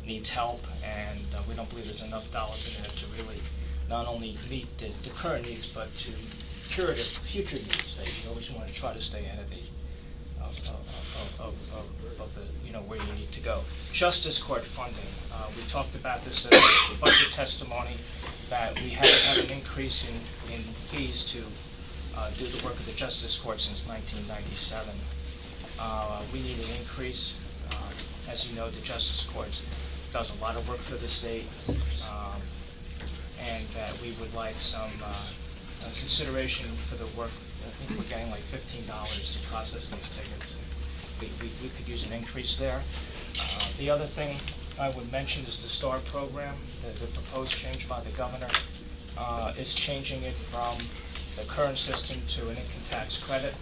needs help, and we don't believe there's enough dollars in there to really not only meet the current needs, but to cure the future needs. That you always want to try to stay ahead of the where you need to go. Justice court funding. We talked about this in the budget testimony, that we haven't had an increase in fees to do the work of the justice court since 1997. We need an increase. As you know, the justice court does a lot of work for the state, and that we would like some consideration for the work. I think we're getting like $15 to process these tickets. We could use an increase there. The other thing I would mention is the STAR program. The proposed change by the governor is changing it from the current system to an income tax credit.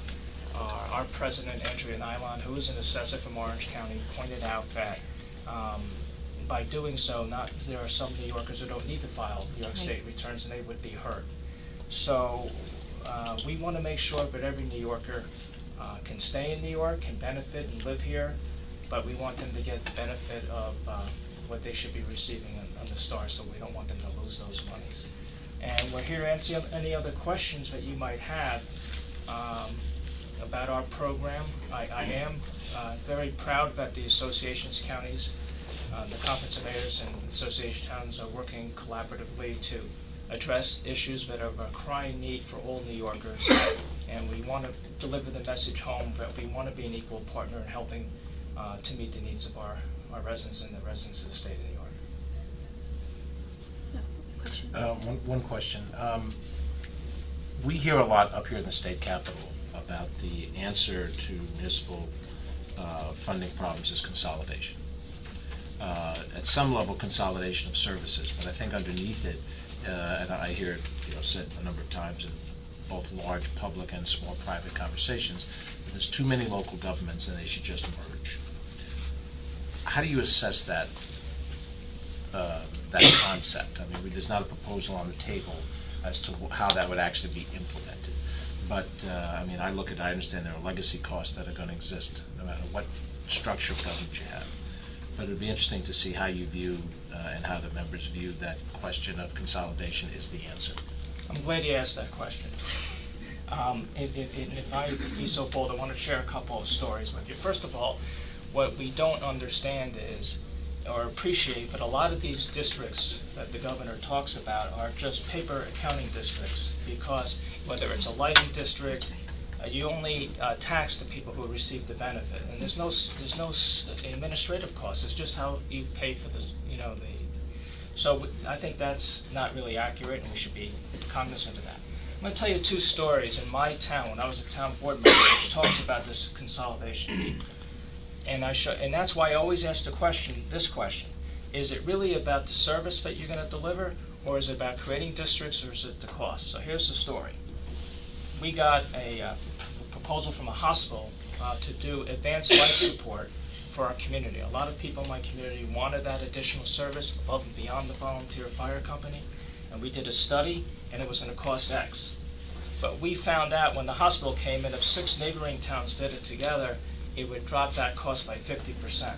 Our president, Andrea Nylon, who is an assessor from Orange County, pointed out that by doing so, there are some New Yorkers who don't need to file New York State returns, and they would be hurt. So we want to make sure that every New Yorker can stay in New York, can benefit and live here, but we want them to get the benefit of what they should be receiving on the STAR, so we don't want them to lose those monies. And we're here to answer any other questions that you might have about our program. I am very proud that the associations, counties, the Conference of Mayors and Association Towns are working collaboratively to address issues that are of a crying need for all New Yorkers. And we want to deliver the message home that we want to be an equal partner in helping to meet the needs of our residents and the residents of the state of New York. One question. We hear a lot up here in the state capitol about the answer to municipal funding problems is consolidation. At some level, consolidation of services, but I think underneath it, and I hear it said a number of times in both large public and small private conversations, that there's too many local governments and they should just merge. How do you assess that concept? I mean, there's not a proposal on the table as to how that would actually be implemented. But I mean, I understand there are legacy costs that are going to exist no matter what structure of government you have. But it would be interesting to see how you view and how the members view that question of consolidation is the answer. I'm glad you asked that question. If I could be so bold, I want to share a couple of stories with you. First of all, what we don't understand is, or appreciate, but a lot of these districts that the governor talks about are just paper accounting districts, because whether it's a lighting district, you only tax the people who receive the benefit, and there's no administrative costs. It's just how you pay for the So I think that's not really accurate, and we should be cognizant of that. I'm going to tell you two stories in my town when I was a town board member, which talks about this consolidation. And that's why I always ask this question: is it really about the service that you're going to deliver, or is it about creating districts, or is it the cost? So here's the story. We got a proposal from a hospital to do advanced life support for our community. A lot of people in my community wanted that additional service above and beyond the volunteer fire company, and we did a study, and it was going to cost X. But we found out when the hospital came in, if 6 neighboring towns did it together, it would drop that cost by 50%.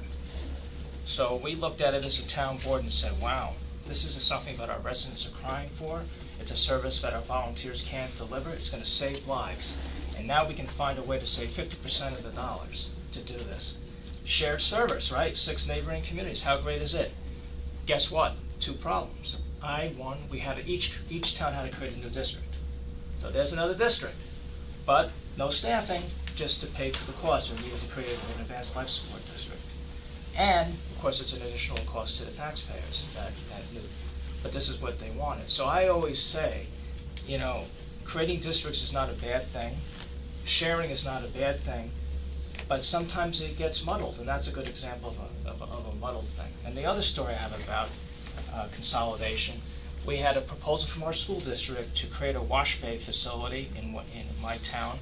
So we looked at it as a town board and said, wow, this is something that our residents are crying for. It's a service that our volunteers can't deliver. It's going to save lives. And now we can find a way to save 50% of the dollars to do this. Shared service, right? 6 neighboring communities. How great is it? Guess what? 2 problems. Each town had to create a new district. So there's another district. But no staffing, just to pay for the cost. We needed to create an advanced life support district. And, of course, it's an additional cost to the taxpayers that knew. But this is what they wanted. So I always say, creating districts is not a bad thing. Sharing is not a bad thing. But sometimes it gets muddled, and that's a good example of a muddled thing. And the other story I have about consolidation, we had a proposal from our school district to create a wash bay facility in my town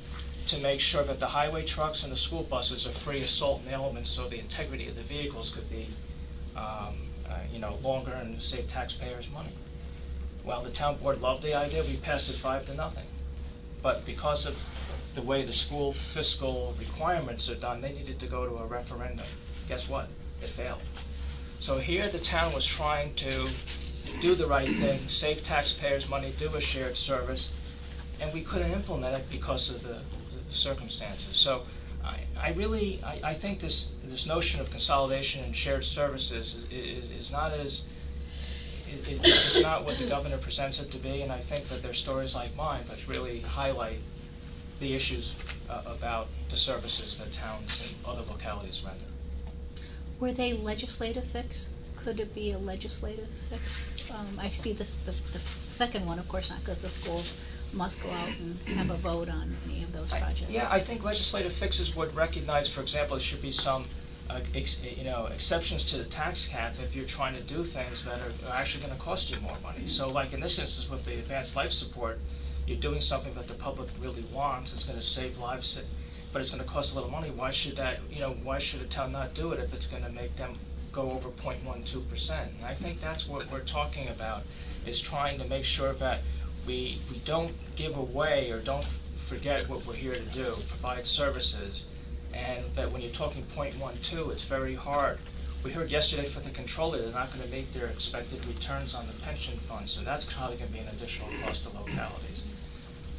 to make sure that the highway trucks and the school buses are free of salt and elements, so the integrity of the vehicles could be longer and save taxpayers money. Well, the town board loved the idea. We passed it 5-0. But because of the way the school fiscal requirements are done, they needed to go to a referendum. Guess what? It failed. So here the town was trying to do the right thing, save taxpayers' money, do a shared service, and we couldn't implement it because of the circumstances. So I think this notion of consolidation and shared services is not as, it's not what the governor presents it to be, and I think that there's stories like mine that really highlight the issues about the services that towns and other localities render. Were they legislative fix? Could it be a legislative fix? I see the second one, of course not, because the schools must go out and have a vote on any of those projects. Yeah, I think legislative fixes would recognize, for example, there should be some exceptions to the tax cap if you're trying to do things that are actually going to cost you more money. So like in this instance with the advanced life support, you're doing something that the public really wants, it's going to save lives, but it's going to cost a little money. Why should that, why should a town not do it if it's going to make them go over 0.12%? And I think that's what we're talking about, is trying to make sure that we don't give away or don't forget what we're here to do, provide services, and that when you're talking 0.12, it's very hard. We heard yesterday for the controller, they're not going to make their expected returns on the pension fund, so that's probably going to be an additional cost to localities.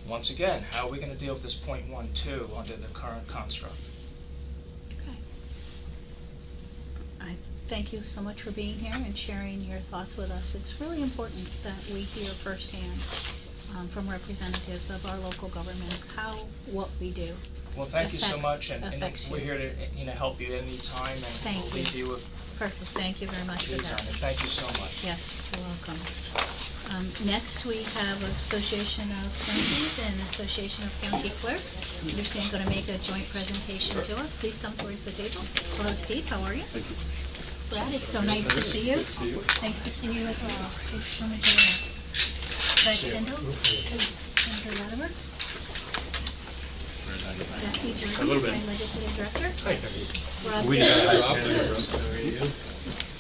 Once again, how are we going to deal with this 0.12 under the current construct? Okay. I thank you so much for being here and sharing your thoughts with us. It's really important that we hear firsthand from representatives of our local governments how what we do. Well, thank you so much, and affects we're you. here to help you any time, and Thank we'll you. leave you with Perfect. Thank you very much for these on that. it. Thank you so much. Yes, you're welcome. Next, we have Association of Counties and Association of County Clerks. They're going to make a joint presentation to us. Please come towards the table. Hello, Steve. How are you? Thank you. Brad, it's so nice to see you. Good to see you. Nice to see you as well. Please come and join us. Fred Kendall. Senator Latimer. Jackie A little Jordan, bit. my legislative director. Hi. Rob We Davis. Rob, how are you?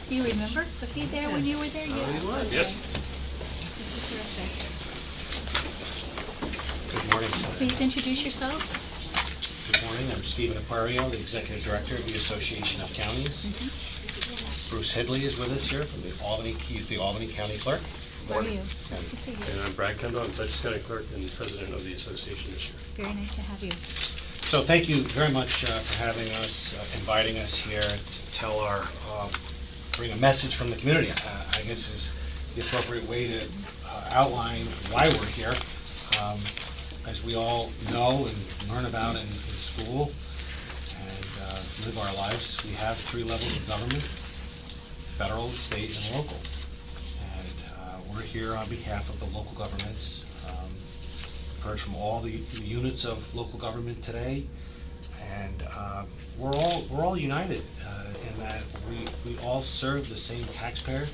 You remember? Was he there when you were there? Yes. he was. Okay. Yes. Terrific. Good morning. Please introduce yourself. Good morning. I'm Stephen Aquario, the Executive Director of the Association of Counties. Bruce Headley is with us here from the Albany. He's the Albany County Clerk. How are you? Nice to see you. And I'm Brad Kendall. I'm Dutchess County Clerk and President of the association this year. Very nice to have you. So thank you very much for having us, inviting us here to tell our, bring a message from the community. I guess is the appropriate way to outline why we're here. As we all know and learn about in school and live our lives, we have 3 levels of government: federal, state, and local. And we're here on behalf of the local governments. Heard from all the units of local government today, and we're all united in that we all serve the same taxpayer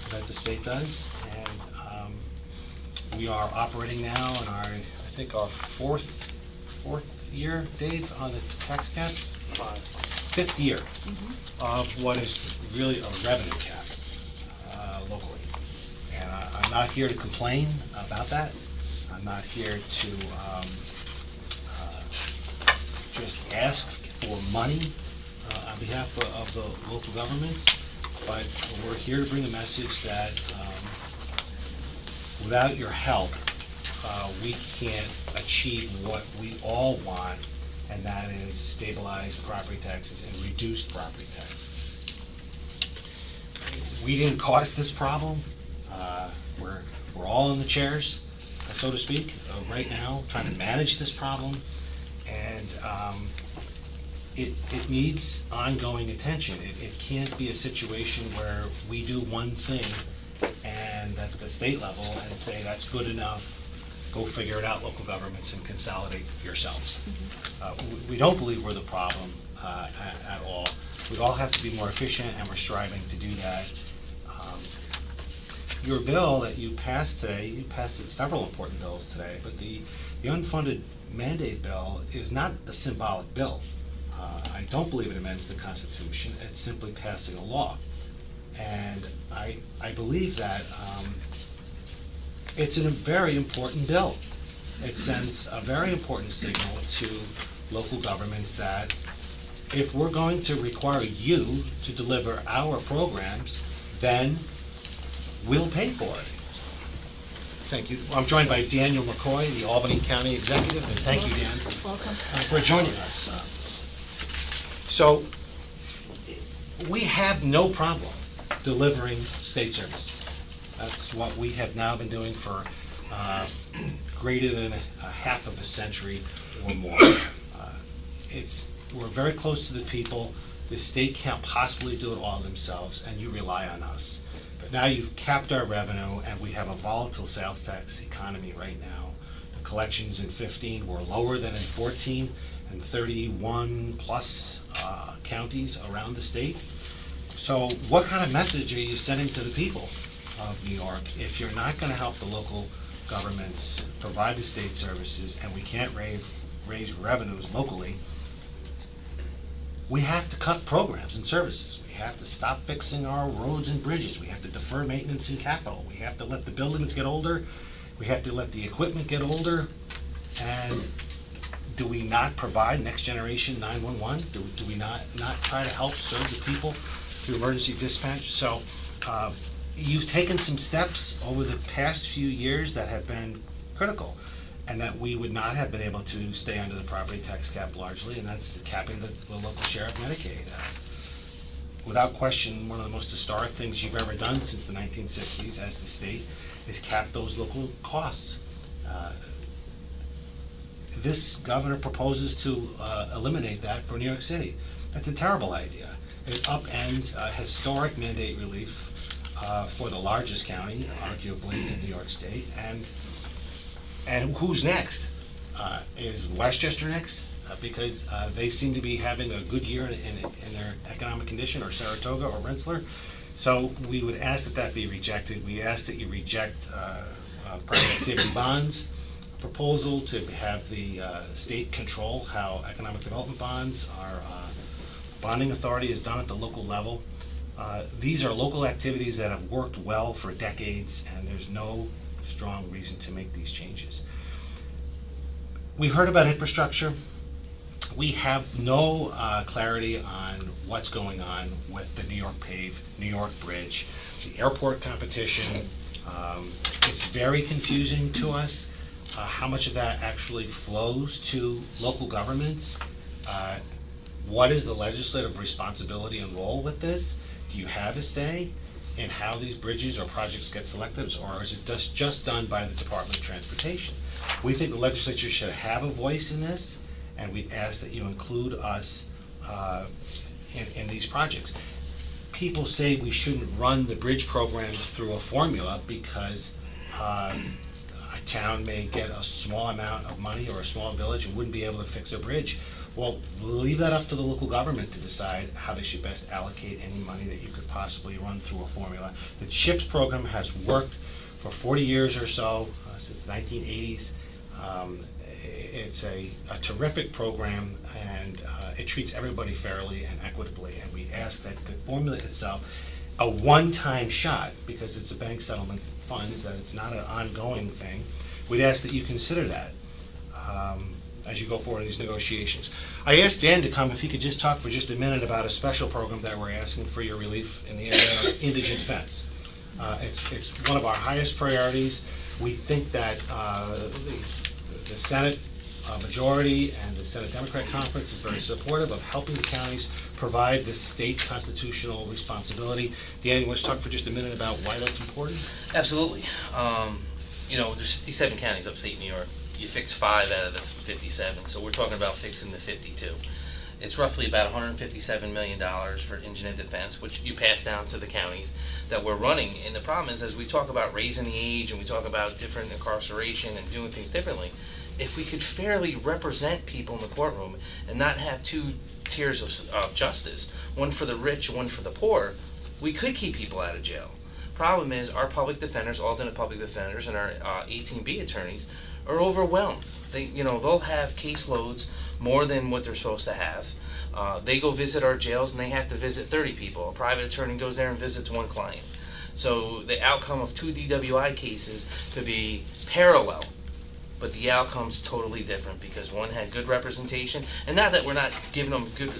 that the state does, and we are operating now in I think our fourth year, Dave, on the tax cap. 5th year of what is really a revenue cap locally, and I'm not here to complain about that. I'm not here to just ask for money on behalf of the local governments, but we're here to bring a message that without your help, we can't achieve what we all want, and that is stabilized property taxes and reduced property taxes. We didn't cause this problem. We're all in the chairs, so to speak, right now, trying to manage this problem, and it needs ongoing attention. It can't be a situation where we do one thing and at the state level and say that's good enough, go figure it out, local governments, and consolidate yourselves. We don't believe we're the problem at all. We all have to be more efficient, and we're striving to do that. Your bill that you passed today, you passed several important bills today, but the unfunded mandate bill is not a symbolic bill. I don't believe it amends the Constitution. It's simply passing a law. And I believe that it's a very important bill. It sends a very important signal to local governments that If we're going to require you to deliver our programs, then we'll pay for it. Thank you. I'm joined by Daniel McCoy, the Albany County Executive, and thank you, Dan, Welcome. for joining us. So, we have no problem delivering state services. That's what we have now been doing for greater than a half of a century or more. We're very close to the people. The state can't possibly do it all themselves, and you rely on us. But now you've capped our revenue, and we have a volatile sales tax economy right now. The collections in 15 were lower than in 14, and 31 plus counties around the state. So what kind of message are you sending to the people of New York if you're not going to help the local governments provide the state services, and we can't raise revenues locally? We have to cut programs and services. We have to stop fixing our roads and bridges. We have to defer maintenance and capital. We have to let the buildings get older. We have to let the equipment get older. And do we not provide next generation 911? Do we not try to help serve the people through emergency dispatch? So you've taken some steps over the past few years that have been critical, and that we would not have been able to stay under the property tax cap largely, and that's capping the local share of Medicaid. Without question, one of the most historic things you've ever done since the 1960s as the state is cap those local costs. This governor proposes to eliminate that for New York City. That's a terrible idea. It upends historic mandate relief for the largest county, arguably, in New York State. And who's next? Is Westchester next? Because they seem to be having a good year in their economic condition, or Saratoga or Rensselaer. So we would ask that be rejected. We ask that you reject private activity bonds, proposal to have the state control how economic development bonds are. Bonding authority is done at the local level. These are local activities that have worked well for decades, and there's no strong reason to make these changes. We've heard about infrastructure. We have no clarity on what's going on with the New York Pave, New York Bridge, the airport competition. It's very confusing to us how much of that actually flows to local governments. What is the legislative responsibility and role with this? Do you have a say in how these bridges or projects get selected, or is it just done by the Department of Transportation? We think the legislature should have a voice in this, and we'd ask that you include us in these projects. People say we shouldn't run the bridge programs through a formula because a town may get a small amount of money, or a small village, and wouldn't be able to fix a bridge. Well, we'll leave that up to the local government to decide how they should best allocate any money that you could possibly run through a formula. The CHIPS program has worked for 40 years or so, since the 1980s. It's a terrific program, and it treats everybody fairly and equitably, and we ask that the formula itself, a one-time shot, because it's a bank settlement funds, that it's not an ongoing thing, we'd ask that you consider that as you go forward in these negotiations. I asked Dan to come, if he could just talk for just a minute about a special program that we're asking for your relief in the area of indigent defense. It's one of our highest priorities. We think that the Senate majority and the Senate Democrat Conference is very supportive of helping the counties provide this state constitutional responsibility. Dan, you want to talk for just a minute about why that's important? Absolutely. There's 57 counties upstate New York. You fix 5 out of the 57, so we're talking about fixing the 52. It's roughly about $157 million for indigent defense, which you pass down to the counties that we're running. And the problem is, as we talk about raising the age and we talk about different incarceration and doing things differently, if we could fairly represent people in the courtroom and not have 2 tiers of justice, one for the rich, one for the poor, we could keep people out of jail. Problem is, our public defenders, alternate public defenders, and our 18B attorneys are overwhelmed. They'll have caseloads more than what they're supposed to have. They go visit our jails and they have to visit 30 people. A private attorney goes there and visits 1 client. So the outcome of 2 DWI cases could be parallel, but the outcome's totally different because one had good representation, and not that we're not giving them good,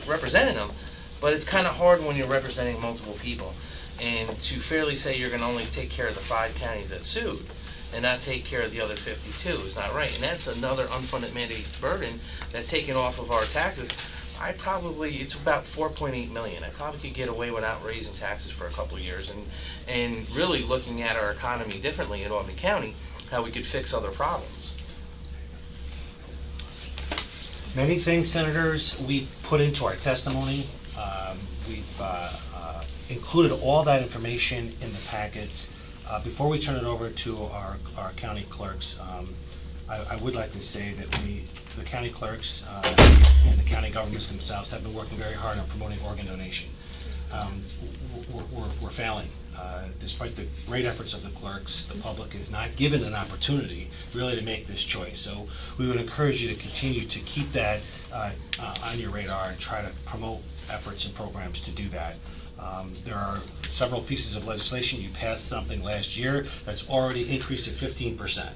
representing them, but it's kind of hard when you're representing multiple people. And to fairly say you're going to only take care of the 5 counties that sued and not take care of the other 52 is not right. And that's another unfunded mandate burden that's taken off of our taxes. It's about 4.8 million. I probably could get away without raising taxes for a couple of years and really looking at our economy differently in Albany County, how we could fix other problems. Many things, Senators, we put into our testimony. We've included all that information in the packets. Before we turn it over to our county clerks, I would like to say that the county clerks and the county governments themselves have been working very hard on promoting organ donation. We're failing. Despite the great efforts of the clerks, the public is not given an opportunity really to make this choice. So we would encourage you to continue to keep that on your radar and try to promote efforts and programs to do that. There are several pieces of legislation. You passed something last year that's already increased at 15%.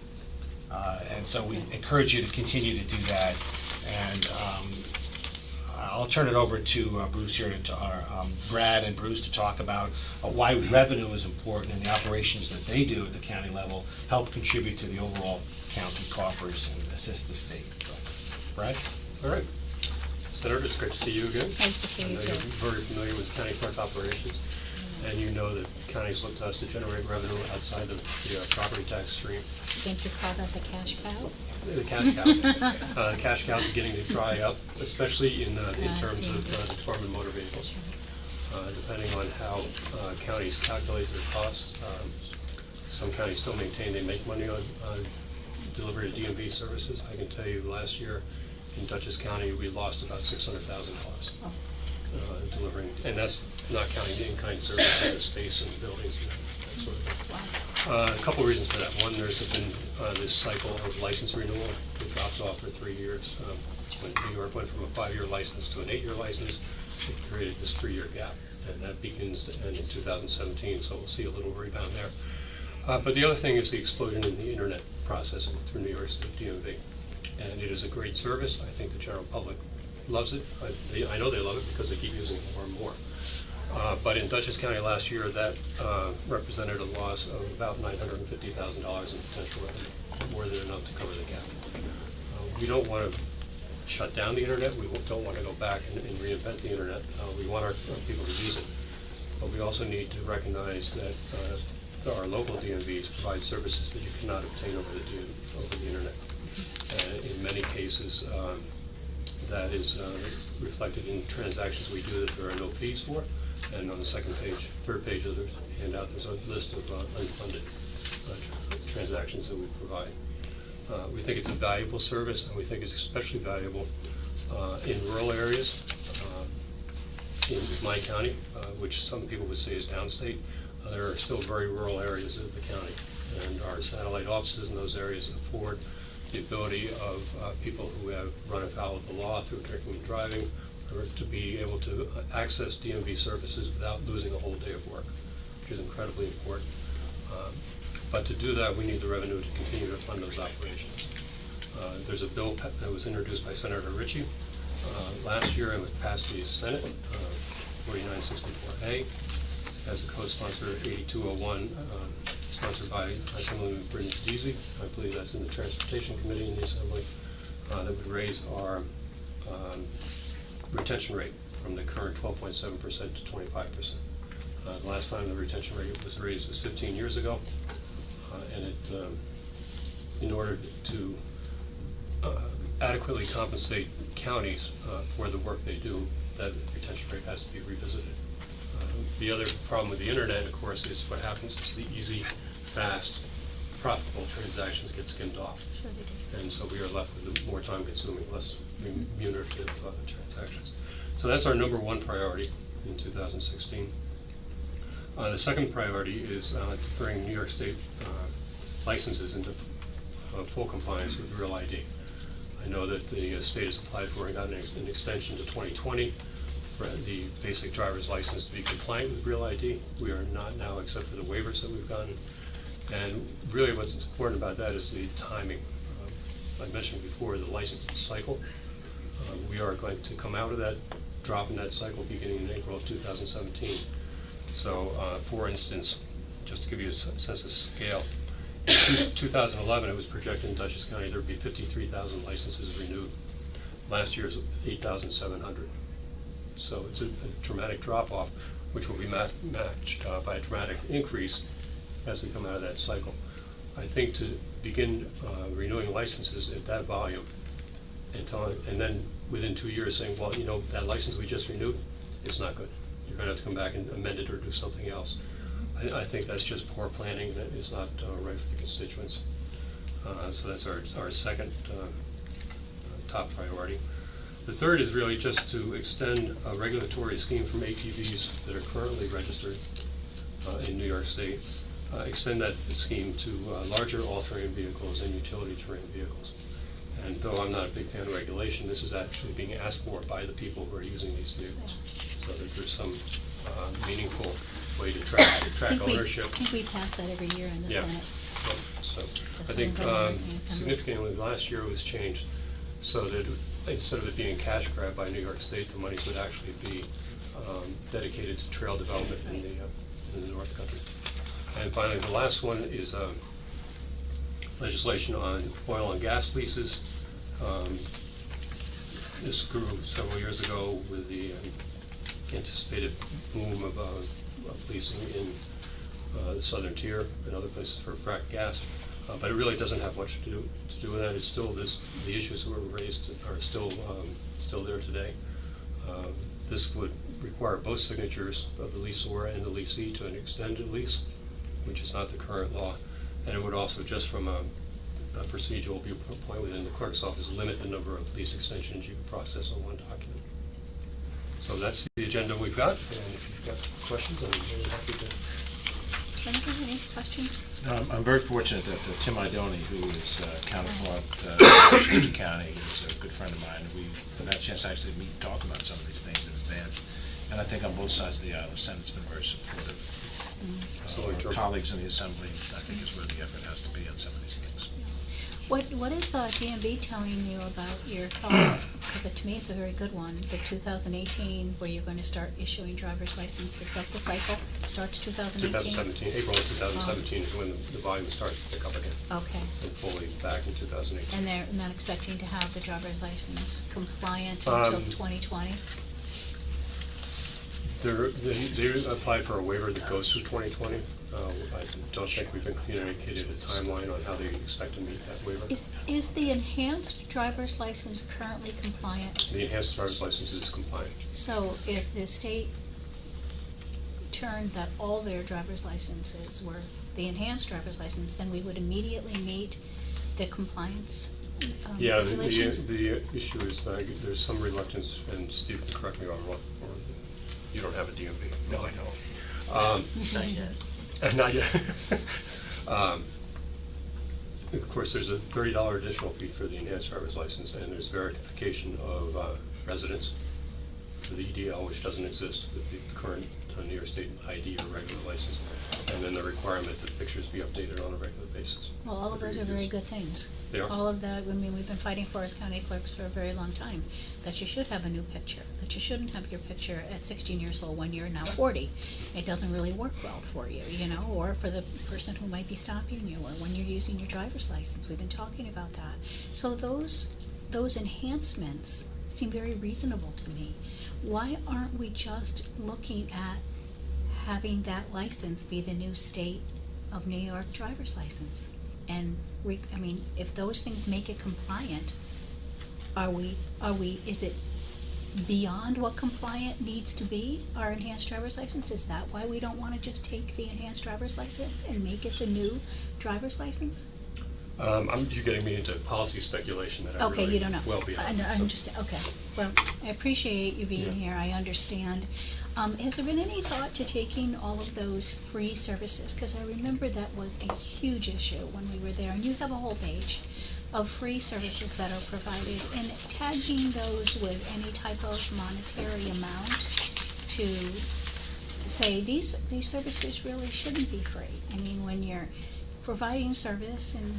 And so we encourage you to continue to do that. And I'll turn it over to Bruce here, Brad and Bruce, to talk about why revenue is important and the operations that they do at the county level help contribute to the overall county coffers and assist the state. So, Brad? All right. Senator, it's great to see you again. Nice to see you I know too. you're very familiar with county clerk operations, and you know that counties look to us to generate revenue outside of the property tax stream. Didn't you call that the cash cow? The cash cow. Cash cows are beginning to dry up, especially in terms of the Department of Motor Vehicles. Depending on how counties calculate their costs, some counties still maintain they make money on delivery of DMV services. I can tell you last year in Dutchess County, we lost about $600,000 delivering, and that's not counting the in-kind services, the space and buildings and that sort of thing. A couple of reasons for that. One, there's been this cycle of license renewal that drops off for 3 years. When New York went from a 5-year license to an 8-year license, it created this 3-year gap, and that begins to end in 2017, so we'll see a little rebound there. But the other thing is the explosion in the internet processing through New York State DMV. And it is a great service. I think the general public loves it. I know they love it because they keep using it more and more. But in Dutchess County last year, that represented a loss of about $950,000 in potential revenue, more than enough to cover the gap. We don't want to shut down the internet. We don't want to go back and reinvent the internet. We want our people to use it. But we also need to recognize that our local DMVs provide services that you cannot obtain over the internet. In many cases, that is reflected in transactions we do that there are no fees for. And on the third page of the handout, there's a list of unfunded transactions that we provide. We think it's a valuable service, and we think it's especially valuable in rural areas. In my county, which some people would say is downstate, there are still very rural areas of the county, and our satellite offices in those areas afford the ability of people who have run afoul of the law through drinking and driving, or to be able to access DMV services without losing a whole day of work, which is incredibly important. But to do that, we need the revenue to continue to fund those operations. There's a bill that was introduced by Senator Ritchie last year and was passed the Senate, 4964A, as the co-sponsor 8201, sponsored by Assemblyman Britton Deasy. I believe that's in the Transportation Committee in the Assembly, that would raise our retention rate from the current 12.7% to 25%. The last time the retention rate was raised was 15 years ago, and it, in order to adequately compensate counties for the work they do, that retention rate has to be revisited. The other problem with the internet, of course, is what happens is the easy, fast, profitable transactions get skimmed off. Sure they do. And so we are left with the more time-consuming, less remunerative transactions. So that's our number one priority in 2016. The second priority is to bring New York State licenses into full compliance with Real ID. I know that the state has applied for and gotten an extension to 2020 for the basic driver's license to be compliant with Real ID. We are not now, except for the waivers that we've gotten. And really what's important about that is the timing. I mentioned before the license cycle. We are going to come out of that drop in that cycle beginning in April of 2017. So, for instance, just to give you a sense of scale, in 2011 it was projected in Dutchess County there would be 53,000 licenses renewed. Last year is 8,700. So it's a dramatic drop-off, which will be matched by a dramatic increase as we come out of that cycle. I think to begin renewing licenses at that volume and then within 2 years saying, well, you know, that license we just renewed, it's not good. You're going to have to come back and amend it or do something else. I think that's just poor planning that is not right for the constituents. So that's our second top priority. The third is really just to extend a regulatory scheme from ATVs that are currently registered in New York State, extend that scheme to larger all-terrain vehicles and utility terrain vehicles. And though I'm not a big fan of regulation, this is actually being asked for by the people who are using these vehicles. So that there's some meaningful way to track ownership. I think we pass that every year in the Yeah. Senate. So That's I think what I'm voting on. significantly last year it was changed so that instead of it being cash grab by New York State, the monies would actually be dedicated to trail development in the North Country. And finally, the last one is legislation on oil and gas leases. This grew several years ago with the anticipated boom of leasing in the southern tier and other places for frack gas. But it really doesn't have much to do with that. It's still the issues that were raised are still there today. This would require both signatures of the leaseor and the leasee to an extended lease, which is not the current law. And it would also, just from a procedural viewpoint within the clerk's office, limit the number of lease extensions you can process on one document. So that's the agenda we've got, and if you've got questions, I'm very happy to. Senator, any questions? I'm very fortunate that Tim Idoni, who is counterpart in Washington County, is a good friend of mine. We've had a chance to actually meet and talk about some of these things in advance. And I think on both sides of the aisle, the Senate's been very supportive. Our colleagues in the Assembly, I think, is where the effort has to be on some of these things. What is DMV telling you about your thought? Because to me, it's a very good one. The 2018, where you're going to start issuing driver's licenses. Is that the cycle? Starts 2018? 2017, April of 2017 is when the volume starts to pick up again. Okay. And fully back in 2018. And they're not expecting to have the driver's license compliant until 2020? They applied for a waiver that goes through 2020. I don't think we've been communicated a timeline on how they expect to meet that waiver. Is the enhanced driver's license currently compliant? The enhanced driver's license is compliant. So if the state turned that all their driver's licenses were the enhanced driver's license, then we would immediately meet the compliance Yeah, regulations? the issue is there's some reluctance, and Steve can correct me if I'm wrong, you don't have a DMV. No, I don't. Not yet. Not yet. Of course, there's a $30 additional fee for the enhanced driver's license, and there's verification of residence for the EDL, which doesn't exist with the current New York State ID or regular license, and then the requirement that pictures be updated on a regular basis. Well, all of those are very good things. They are. All of that, I mean, we've been fighting for as county clerks for a very long time, that you should have a new picture, that you shouldn't have your picture at 16 years old when you're now 40. It doesn't really work well for you, you know, or for the person who might be stopping you, or when you're using your driver's license. We've been talking about that. So those enhancements seem very reasonable to me. Why aren't we just looking at having that license be the new state of New York driver's license? And I mean, if those things make it compliant, is it beyond what compliant needs to be, our enhanced driver's license? Is that why we don't want to just take the enhanced driver's license and make it the new driver's license? You're getting me into policy speculation that I Okay, really you don't know. well beyond. I'm just, okay. Well, I appreciate you being Yeah. here, I understand. Has there been any thought to taking all of those free services? Because I remember that was a huge issue when we were there, and you have a whole page of free services that are provided, and tagging those with any type of monetary amount to say these services really shouldn't be free. I mean, when you're providing service, and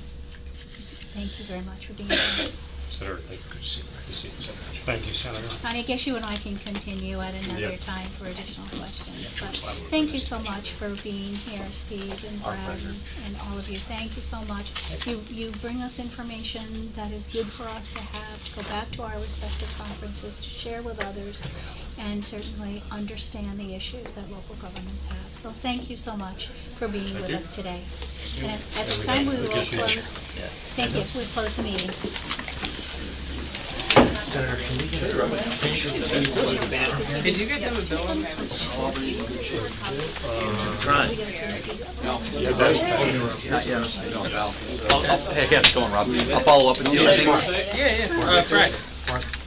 thank you very much for being here. Senator, thank you. Good to see you. Good to see you, Senator. Thank you, Senator. And I guess you and I can continue at another Yeah. time for additional questions. But sure. thank you so much for being here, Steve and Our Brad pleasure. and all of you. Thank you so much. You bring us information that is good for us to have, to go back to our respective conferences, to share with others, and certainly understand the issues that local governments have. So thank you so much for being with us today. And at this time, we will close. Yes. Thank you. We close the meeting. Hey, do you guys have a bill on this one? Hey, how's it going, Rob? I'll follow up with you. Yeah, Frank.